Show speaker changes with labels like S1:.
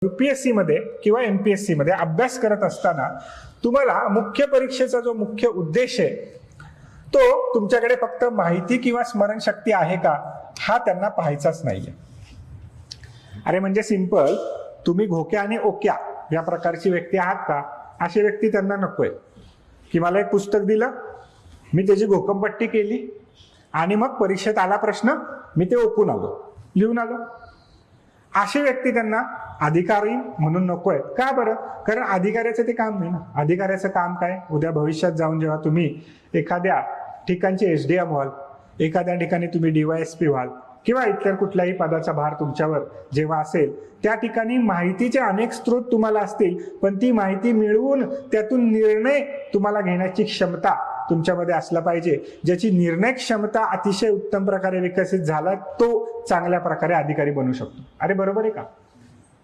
S1: UPSC मध्ये किंवा MPSC मध्ये अभ्यास करत असताना तुम्हाला मुख्य परीक्षेचा जो मुख्य उद्देश आहे तो तुमच्याकडे फक्त माहिती किंवा स्मरणशक्ती आहे का हा त्यांना पाहायचाच नाहीये. अरे म्हणजे सिंपल, तुम्ही घोक्या आणि ओक्या या प्रकारची व्यक्ती आहात का? अशी व्यक्ती त्यांना नकोय. की मला एक पुस्तक दिलं, मी त्याची घोकमपट्टी केली आणि मग परीक्षेत आला प्रश्न, मी ते ओकून आलो, लिहून आलो. अशी व्यक्ती त्यांना अधिकारी म्हणून नकोय. का बरं? कारण अधिकाऱ्याचं ते काम नाही ना. अधिकाऱ्याचं काम काय? उद्या भविष्यात जाऊन जेव्हा तुम्ही एखाद्या ठिकाणचे SDM व्हाल, एखाद्या ठिकाणी तुम्ही DYSP व्हाल किंवा इतर कुठल्याही पदाचा भार तुमच्यावर जेव्हा असेल, त्या ठिकाणी माहितीचे अनेक स्रोत तुम्हाला असतील, पण ती माहिती मिळवून त्यातून निर्णय तुम्हाला घेण्याची क्षमता तुमच्यामध्ये असला पाहिजे. ज्याची निर्णय क्षमता अतिशय उत्तम प्रकारे विकसित झाला तो चांगल्या प्रकारे अधिकारी बनू शकतो. अरे बरोबर आहे का?